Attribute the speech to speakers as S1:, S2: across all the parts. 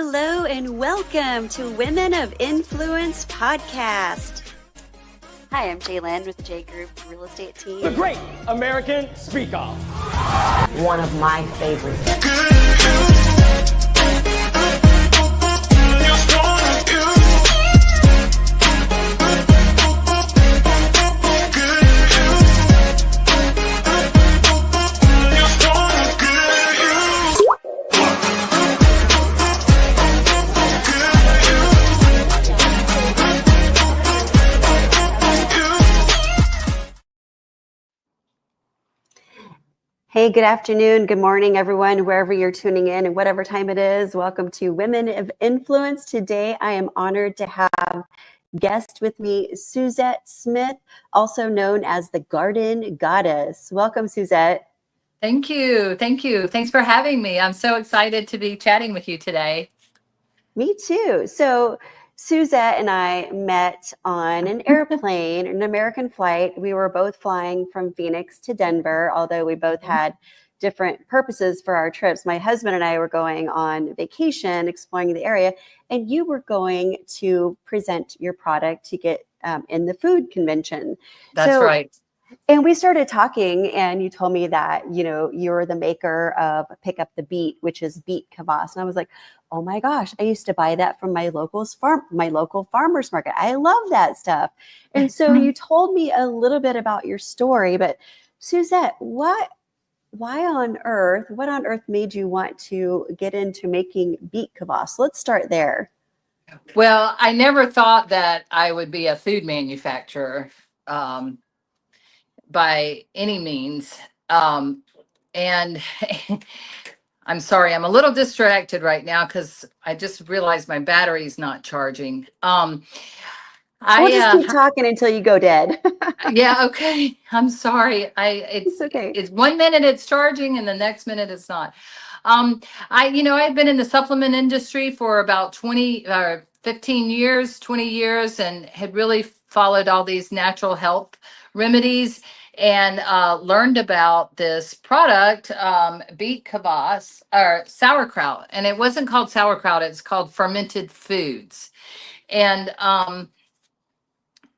S1: Hello and welcome to Women of Influence podcast. Hi, I'm JaLynn with the J Group Real Estate Team.
S2: The Great American Speak Off.
S3: One of my favorites.
S1: Hey, good afternoon, good morning, everyone, wherever you're tuning in and whatever time it is. Welcome to Women of Influence. Today, I am honored to have guest with me, Suzette Smith, also known as the Garden Goddess. Welcome, Suzette.
S4: Thank you. Thank you. Thanks for having me. I'm so excited to be chatting with you today.
S1: Me too. So Suzette and I met on an airplane, an American flight. We were both flying from Phoenix to Denver, although we both had different purposes for our trips. My husband and I were going on vacation, exploring the area, and you were going to present your product to get in the food convention.
S4: That's right.
S1: And we started talking, and you told me that, you know, you're the maker of Pick Up the Beet, which is beet kvass. And I was like, oh my gosh, I used to buy that from my local farmer's market. I love that stuff. And so you told me a little bit about your story, but Suzette, what on earth made you want to get into making beet kvass? Let's start there.
S4: Well, I never thought that I would be a food manufacturer. By any means. And I'm sorry, I'm a little distracted right now because I just realized my battery's not charging.
S1: We'll just keep talking until you go dead.
S4: Yeah, okay. I'm sorry. It's okay. It's 1 minute it's charging and the next minute it's not. I've been in the supplement industry for about 15 years, 20 years, and had really followed all these natural health remedies and learned about this product, beet kvass or sauerkraut. And it wasn't called sauerkraut, it's called fermented foods. And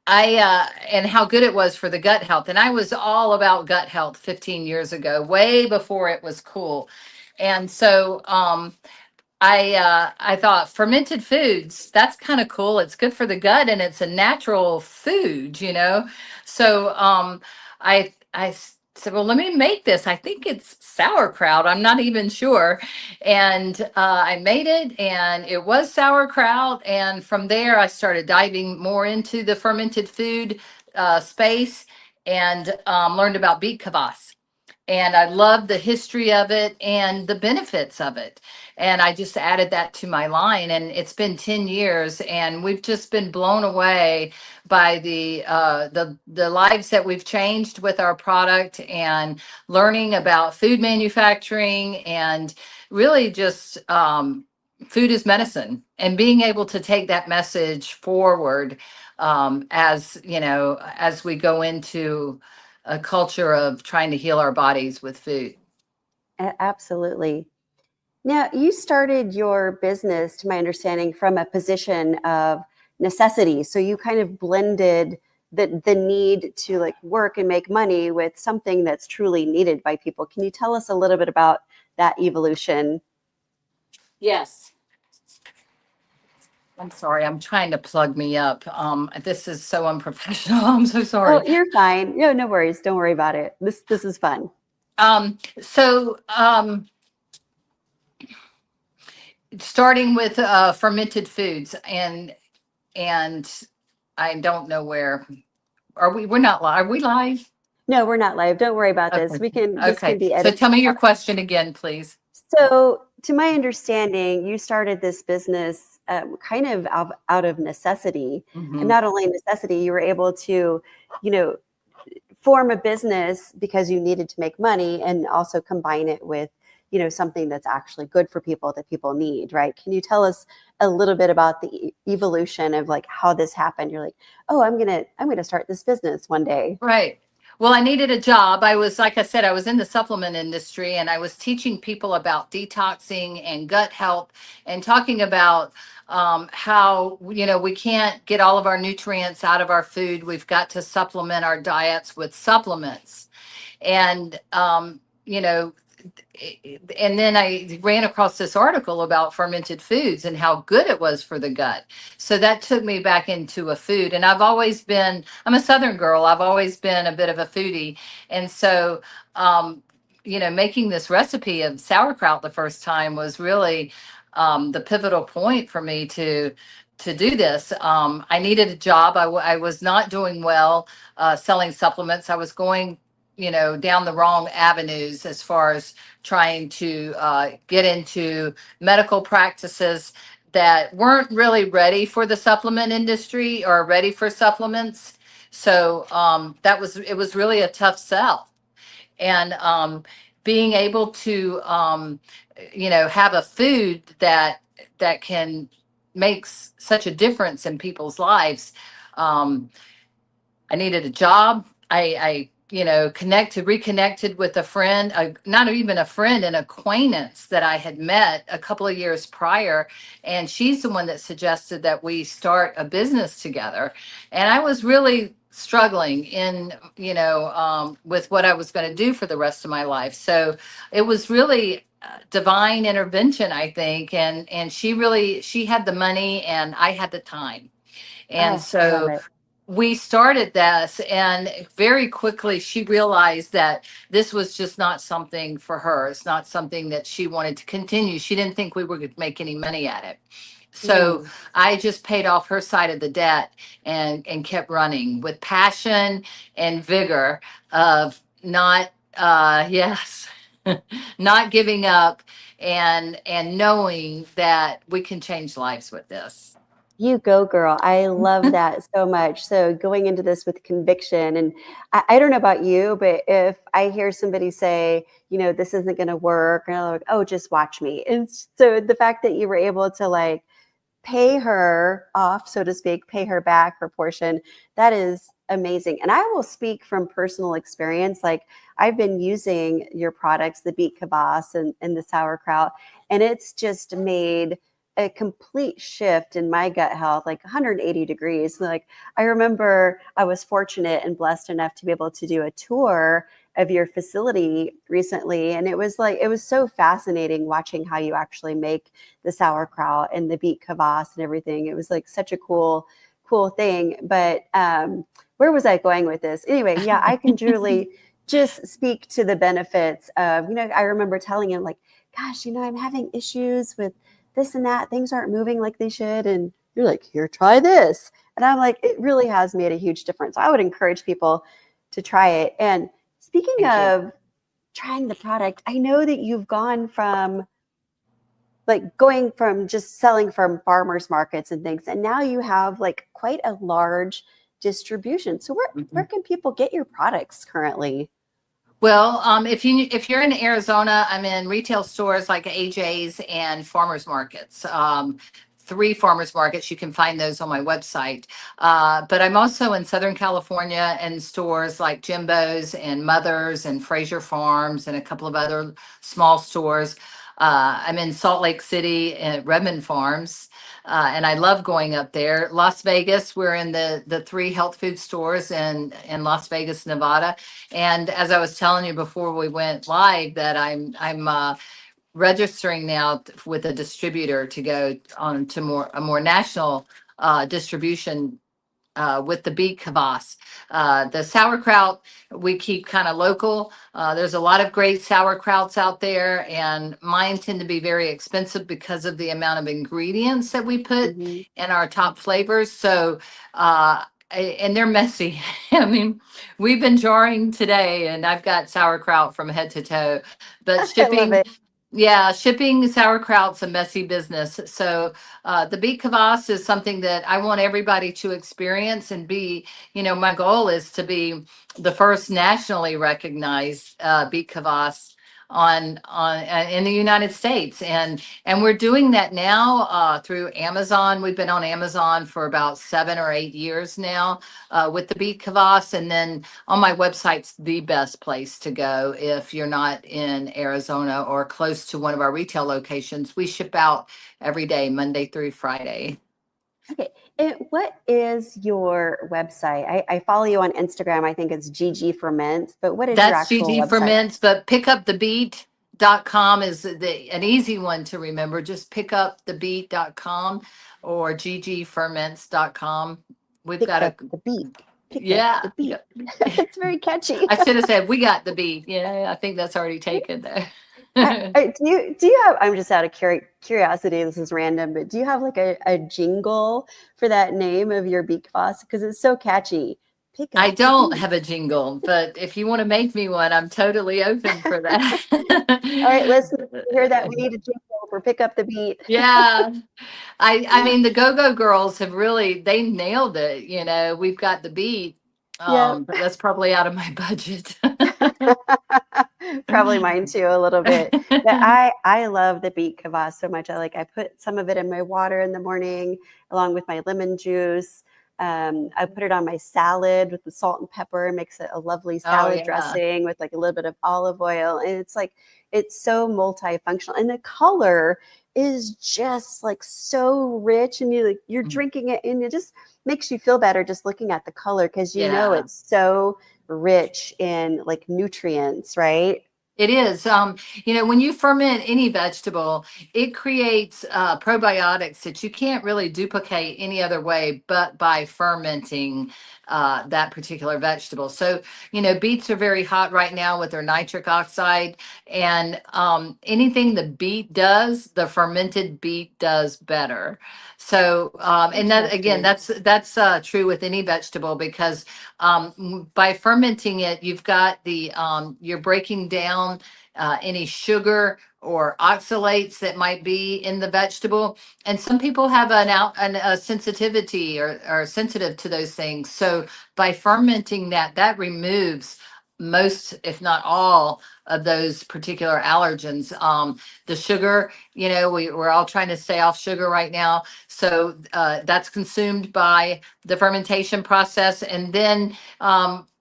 S4: and how good it was for the gut health. And I was all about gut health 15 years ago, way before it was cool. And so I thought fermented foods, that's kind of cool. It's good for the gut and it's a natural food, you know? So I said, well, let me make this. I think it's sauerkraut. I'm not even sure. And I made it and it was sauerkraut. And from there, I started diving more into the fermented food space and learned about beet kvass. And I love the history of it and the benefits of it. And I just added that to my line. And it's been 10 years and we've just been blown away by the lives that we've changed with our product and learning about food manufacturing and really just food is medicine and being able to take that message forward as we go into a culture of trying to heal our bodies with food.
S1: Absolutely. Now, you started your business, to my understanding, from a position of necessity. So you kind of blended the need to like work and make money with something that's truly needed by people. Can you tell us a little bit about that evolution?
S4: Yes. I'm sorry, I'm trying to plug me up. This is so unprofessional. I'm so sorry.
S1: Oh, you're fine. No worries. Don't worry about it. This is fun.
S4: Starting with fermented foods and I don't know where we're not live. Are we live?
S1: No, we're not live. Don't worry about this.
S4: Okay.
S1: We can
S4: Okay.
S1: be edited.
S4: So tell me your question again, please.
S1: So to my understanding, you started this business kind of out of necessity.
S4: Mm-hmm.
S1: And not only necessity, you were able to, form a business because you needed to make money and also combine it with, something that's actually good for people that people need, right? Can you tell us a little bit about the evolution of like how this happened? You're like, oh, I'm gonna start this business one day.
S4: Right. Well, I needed a job. I was, like I said, I was in the supplement industry and I was teaching people about detoxing and gut health and talking about how, we can't get all of our nutrients out of our food. We've got to supplement our diets with supplements. And, and then I ran across this article about fermented foods and how good it was for the gut. So that took me back into a food. And I'm a Southern girl. I've always been a bit of a foodie. And so, making this recipe of sauerkraut the first time was really the pivotal point for me to do this. I needed a job. I was not doing well selling supplements. I was going down the wrong avenues as far as trying to get into medical practices that weren't really ready for the supplement industry or ready for supplements. So it was really a tough sell. And being able to, have a food that can make such a difference in people's lives. I needed a job. I reconnected with a friend, not even a friend, an acquaintance that I had met a couple of years prior. And she's the one that suggested that we start a business together. And I was really struggling with what I was going to do for the rest of my life. So it was really divine intervention, I think. And she had the money and I had the time. And
S1: Oh, I love
S4: so
S1: it.
S4: we started this, and very quickly she realized that this was just not something for her. It's not something that she wanted to continue. She didn't think we were going to make any money at it. So
S1: Mm.
S4: I just paid off her side of the debt and kept running with passion and vigor of not, yes, not giving up and knowing that we can change lives with this.
S1: You go, girl. I love that so much. So going into this with conviction, and I don't know about you, but if I hear somebody say, this isn't going to work, and I'm like, oh, just watch me. And so the fact that you were able to like pay her off, so to speak, pay her back her portion, that is amazing. And I will speak from personal experience. Like I've been using your products, the beet kvass and the sauerkraut, and it's just made a complete shift in my gut health, like 180 degrees. Like I remember I was fortunate and blessed enough to be able to do a tour of your facility recently. And it was so fascinating watching how you actually make the sauerkraut and the beet kvass and everything. It was like such a cool thing. But where was I going with this? Anyway, yeah, I can truly just speak to the benefits of, I remember telling him like, gosh, I'm having issues with this and that. Things aren't moving like they should. And you're like, here, try this. And I'm like, it really has made a huge difference. I would encourage people to try it. And speaking of trying the product, I know that you've gone from just selling from farmers markets and things, and now you have like quite a large distribution. So where can people get your products currently?
S4: Well, if you're in Arizona, I'm in retail stores like AJ's and farmers markets. 3 farmers markets. You can find those on my website. But I'm also in Southern California and stores like Jimbo's and Mother's and Fraser Farms and a couple of other small stores. I'm in Salt Lake City at Redmond Farms. And I love going up there. Las Vegas, we're in the 3 health food stores in Las Vegas, Nevada. And as I was telling you before we went live, that I'm registering now with a distributor to go on to a more national distribution with the beet kvass. The sauerkraut, we keep kind of local. There's a lot of great sauerkrauts out there, and mine tend to be very expensive because of the amount of ingredients that we put
S1: Mm-hmm.
S4: in our top flavors. So, and they're messy. I mean, we've been jarring today, and I've got sauerkraut from head to toe, but
S1: I love
S4: shipping.
S1: it.
S4: Yeah, shipping sauerkraut's a messy business. So the beet kvass is something that I want everybody to experience and be, my goal is to be the first nationally recognized beet kvass in the United States, and we're doing that now through Amazon. We've been on Amazon for about 7 or 8 years now with the beet kvass, and then on my website's the best place to go if you're not in Arizona or close to one of our retail locations. We ship out every day, Monday through Friday.
S1: Okay. And what is your website? I follow you on Instagram. I think it's GG Ferments, but what is your
S4: That's
S1: actual
S4: GG
S1: website?
S4: Ferments, but pickupthebeet.com is an easy one to remember. Just pickupthebeet.com or ggferments.com. We've
S1: Pick
S4: got
S1: up the beat. Pick up
S4: yeah.
S1: the beat.
S4: Yeah.
S1: It's very catchy.
S4: I should have said we got the beat. Yeah, I think that's already taken there.
S1: Do you have, I'm just out of curiosity, this is random, but do you have like a jingle for that name of your beet kvass? Because it's so catchy. Pick up
S4: I
S1: the
S4: don't
S1: beat.
S4: have a jingle, but if you want to make me one, I'm totally open for that.
S1: All right, listen, you hear that? We need a jingle for Pick Up the Beat.
S4: Yeah. I mean, the Go-Go Girls have really, they nailed it. You know, we've got the beat,
S1: Yep.
S4: but that's probably out of my budget.
S1: Probably mine too, a little bit. But I love the beet kvass so much. I put some of it in my water in the morning along with my lemon juice. I put it on my salad with the salt and pepper. It makes it a lovely salad
S4: yeah.
S1: dressing with like a little bit of olive oil. And it's so multifunctional. And the color is just like so rich, and you're drinking it and it just makes you feel better just looking at the color, because
S4: Yeah.
S1: it's so rich in like nutrients, right?
S4: It is. You know, when you ferment any vegetable, it creates probiotics that you can't really duplicate any other way but by fermenting that particular vegetable. So, you know, beets are very hot right now with their nitric oxide, and anything the beet does, the fermented beet does better. So, and that again,
S1: Interesting.
S4: that's true with any vegetable, because by fermenting it, you've got you're breaking down any sugar or oxalates that might be in the vegetable. And some people have a sensitivity or are sensitive to those things. So by fermenting that, that removes most, if not all, of those particular allergens. The sugar, you know, we're all trying to stay off sugar right now. So that's consumed by the fermentation process. And then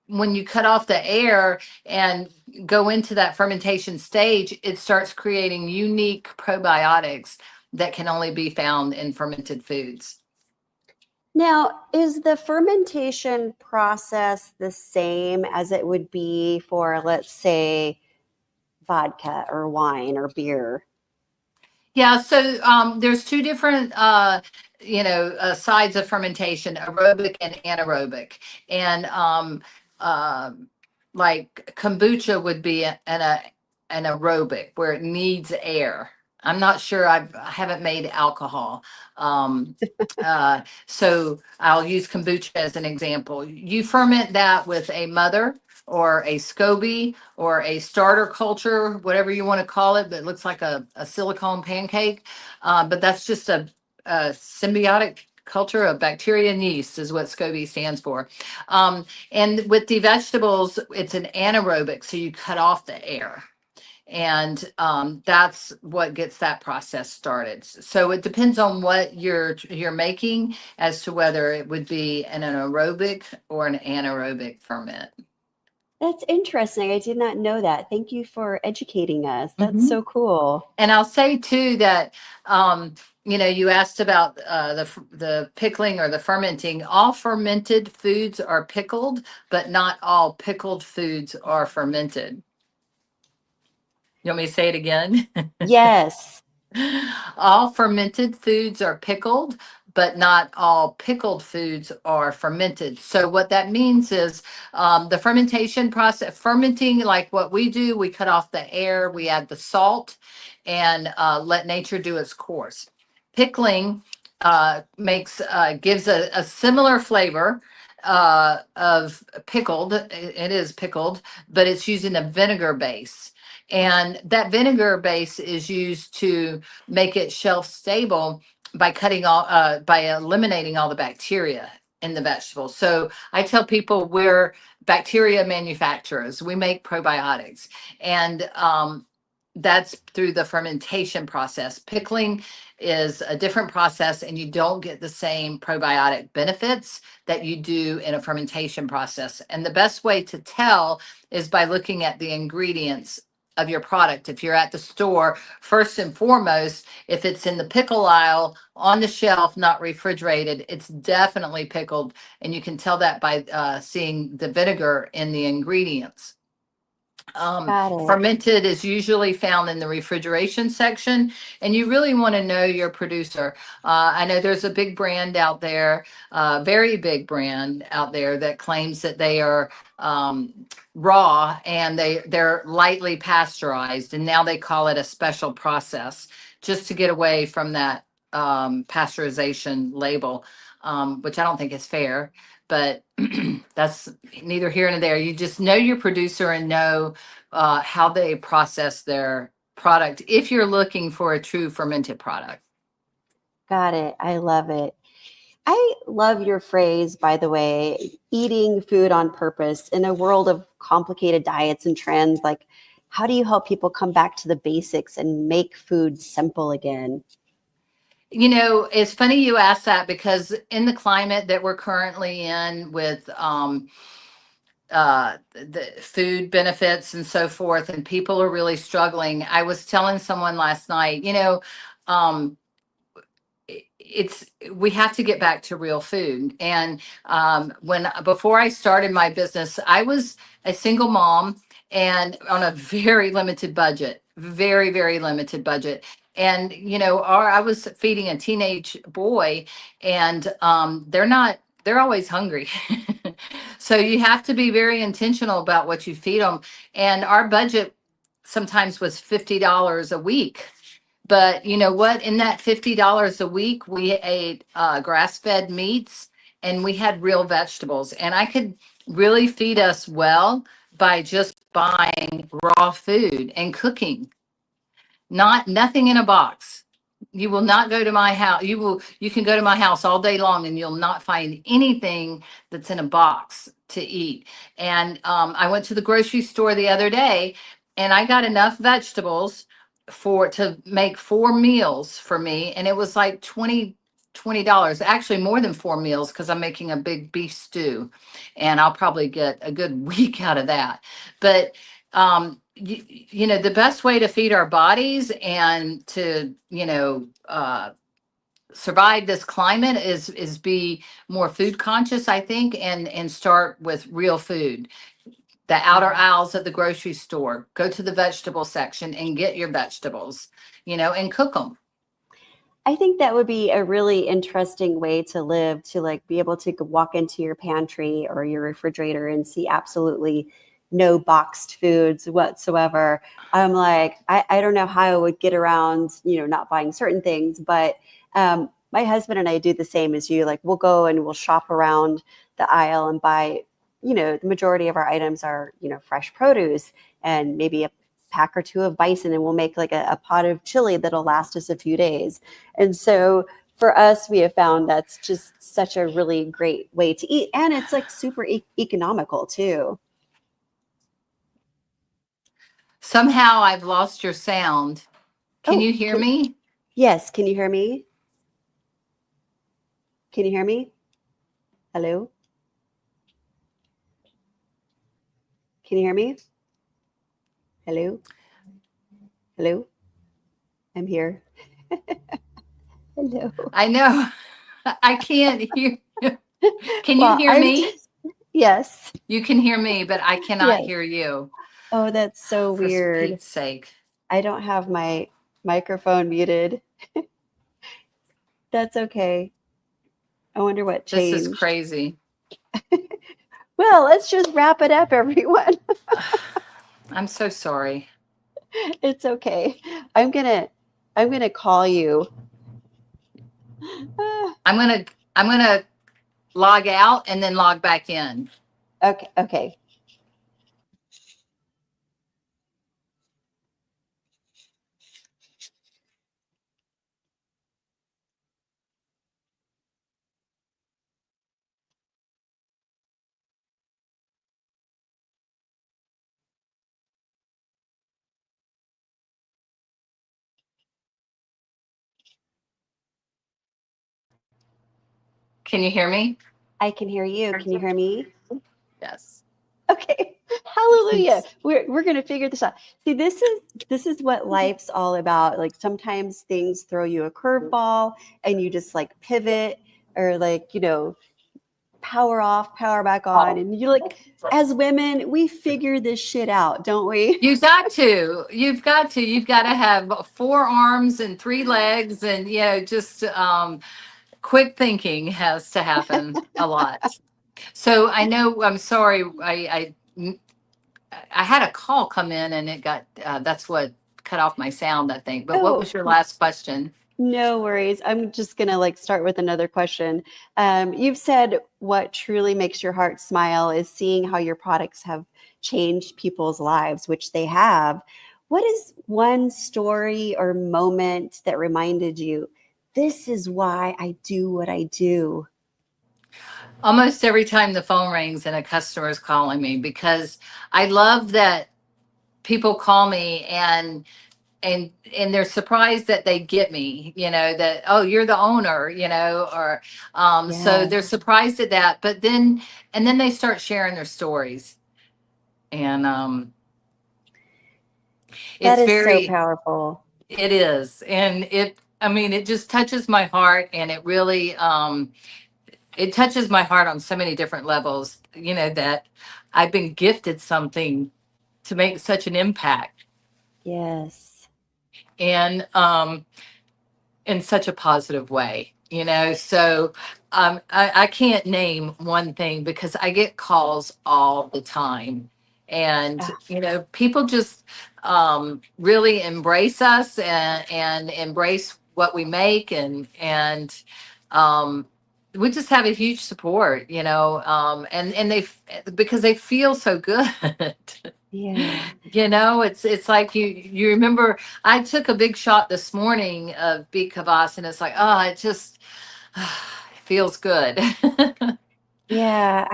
S4: when you cut off the air and go into that fermentation stage, it starts creating unique probiotics that can only be found in fermented foods.
S1: Now, is the fermentation process the same as it would be for, let's say, vodka or wine or beer?
S4: Yeah, so there's two different, sides of fermentation: aerobic and anaerobic. And like kombucha would be an aerobic where it needs air. I'm not sure. I haven't made alcohol. Um, so I'll use kombucha as an example. You ferment that with a mother or a SCOBY or a starter culture, whatever you want to call it, but it looks like a silicone pancake. But that's just a symbiotic culture of bacteria and yeast is what SCOBY stands for. And with the vegetables, it's an anaerobic, so you cut off the air. And that's what gets that process started. So it depends on what you're making as to whether it would be an aerobic or an anaerobic ferment.
S1: That's interesting. I did not know that. Thank you for educating us. That's
S4: Mhm.
S1: so cool.
S4: And I'll say too that you asked about the pickling or the fermenting. All fermented foods are pickled, but not all pickled foods are fermented. You want me to say it again?
S1: Yes.
S4: All fermented foods are pickled, but not all pickled foods are fermented. So what that means is the fermentation process, fermenting like what we do, we cut off the air, we add the salt, and let nature do its course. Pickling gives a similar flavor of pickled. It is pickled, but it's using a vinegar base. And that vinegar base is used to make it shelf stable by eliminating all the bacteria in the vegetables. So I tell people we're bacteria manufacturers. We make probiotics, and that's through the fermentation process. Pickling is a different process, and you don't get the same probiotic benefits that you do in a fermentation process. And the best way to tell is by looking at the ingredients of your product. If you're at the store, first and foremost, if it's in the pickle aisle on the shelf, not refrigerated, it's definitely pickled. And you can tell that by seeing the vinegar in the ingredients.
S1: Got it.
S4: Fermented is usually found in the refrigeration section, and you really want to know your producer. I know there's a big brand out there, very big brand out there that claims that they are raw and they're lightly pasteurized, and now they call it a special process just to get away from that pasteurization label, which I don't think is fair. But that's neither here nor there. You just know your producer and know how they process their product if you're looking for a true fermented product.
S1: Got it. I love it. I love your phrase, by the way, eating food on purpose in a world of complicated diets and trends. Like, how do you help people come back to the basics and make food simple again?
S4: You know, it's funny you ask that, because in the climate that we're currently in with the food benefits and so forth, and people are really struggling. I was telling someone last night, um, it's we have to get back to real food. And when before I started my business, I was a single mom and on a very limited budget, very limited budget. And I was feeding a teenage boy, and they're always hungry. So you have to be very intentional about what you feed them. And our budget sometimes was $50 a week, but you know what? In that $50 a week, we ate grass-fed meats, and we had real vegetables. And I could really feed us well by just buying raw food and cooking, nothing in a box. You will not go to my house. You can go to my house all day long and you'll not find anything that's in a box to eat. And I went to the grocery store the other day, and I got enough vegetables to make 4 meals for me. And it was like $20, actually more than 4 meals, because I'm making a big beef stew, and I'll probably get a good week out of that. But the best way to feed our bodies and to survive this climate is be more food conscious, I think, and start with real food. The outer aisles at the grocery store, go to the vegetable section and get your vegetables, and cook them.
S1: I think that would be a really interesting way to live, to like be able to walk into your pantry or your refrigerator and see absolutely no boxed foods whatsoever. I'm like, I don't know how I would get around, not buying certain things, but my husband and I do the same as you. Like, we'll go and we'll shop around the aisle and buy, the majority of our items are, fresh produce and maybe a pack or two of bison, and we'll make like a pot of chili that'll last us a few days. And so for us, we have found that's just such a really great way to eat. And it's like super economical too.
S4: Somehow I've lost your sound. Can
S1: Oh,
S4: you hear me?
S1: yes. Can you hear me? Can you hear me? Hello? Can you hear me? Hello? Hello? I'm here. Hello.
S4: I know. I can't hear you. Can you
S1: Well,
S4: hear me?
S1: yes.
S4: You can hear me, but I cannot
S1: Yes.
S4: hear you.
S1: Oh, that's so
S4: For
S1: weird.
S4: Pete's sake.
S1: I don't have my microphone muted. That's okay. I wonder what
S4: This is
S1: changed.
S4: crazy.
S1: Well, let's just wrap it up, everyone.
S4: I'm so sorry.
S1: It's okay. I'm gonna call you. Ah,
S4: I'm gonna log out and then log back in.
S1: okay, okay.
S4: Can you hear me?
S1: I can hear you. Can you hear me?
S4: Yes.
S1: Okay. Hallelujah. We're gonna figure this out. See, this is what life's all about. Like sometimes things throw you a curveball and you just like pivot or like, power off, power back on. And you like as women, we figure this shit out, don't we?
S4: You've got to. You've got to. You've got to have 4 arms and 3 legs, and just quick thinking has to happen a lot. So I know. I'm sorry. I had a call come in, and it got. That's what cut off my sound, I think. But what
S1: Oh,
S4: was your last question?
S1: no worries. I'm just gonna like start with another question. You've said what truly makes your heart smile is seeing how your products have changed people's lives, which they have. What is one story or moment that reminded you, this is why I do what I do?
S4: Almost every time the phone rings and a customer is calling me, because I love that people call me and they're surprised that they get me, that, oh, you're the owner, or so
S1: Yeah,
S4: they're surprised at that. But then they start sharing their stories. And
S1: that
S4: it's
S1: is so
S4: very,
S1: powerful.
S4: it is. And it just touches my heart, and it really it touches my heart on so many different levels, that I've been gifted something to make such an impact.
S1: Yes,
S4: And in such a positive way, so I can't name one thing because I get calls all the time. And
S1: ah,
S4: people just really embrace us and embrace what we make, and um, we just have a huge support, and because they feel so good.
S1: yeah.
S4: It's like you remember I took a big shot this morning of beet kvass, and it's like, oh, it just feels good.
S1: Yeah,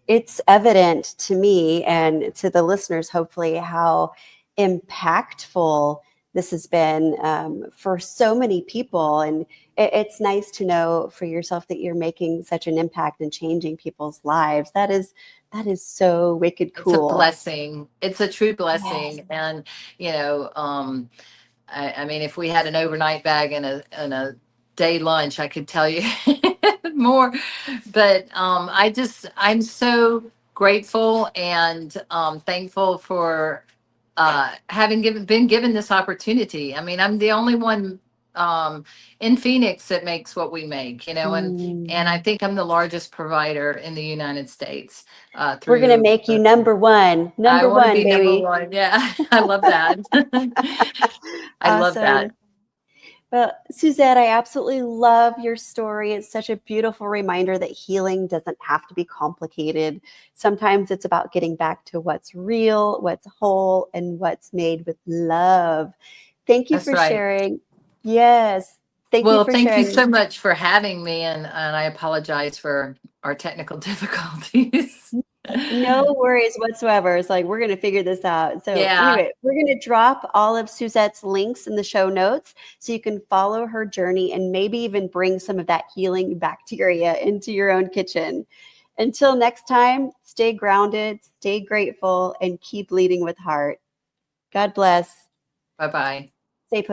S1: it's evident to me and to the listeners, hopefully, how impactful this has been for so many people. And it's nice to know for yourself that you're making such an impact and changing people's lives. That is so wicked
S4: It's a
S1: cool.
S4: blessing. It's a true
S1: Yes.
S4: blessing. And you know, um, I mean, if we had an overnight bag and a day lunch, I could tell you more. But I'm so grateful and thankful for having been given this opportunity. I mean, I'm the only one um, in Phoenix that makes what we make, and
S1: Mm.
S4: I think I'm the largest provider in the United States
S1: We're gonna
S4: through.
S1: make you number one,
S4: I
S1: number
S4: want to
S1: one,
S4: be number
S1: baby.
S4: one. Yeah, I love that. I love that.
S1: Awesome. Well, Suzette, I absolutely love your story. It's such a beautiful reminder that healing doesn't have to be complicated. Sometimes it's about getting back to what's real, what's whole, and what's made with love. Thank you
S4: That's
S1: for
S4: right.
S1: sharing. Yes. Thank you
S4: Well,
S1: for
S4: thank you
S1: sharing.
S4: so much for having me, and I apologize for our technical difficulties.
S1: No worries whatsoever. It's like, we're going to figure this out. So,
S4: Yeah,
S1: anyway, we're going to drop all of Suzette's links in the show notes so you can follow her journey and maybe even bring some of that healing bacteria into your own kitchen. Until next time, stay grounded, stay grateful, and keep leading with heart. God bless.
S4: bye bye.
S1: Stay put.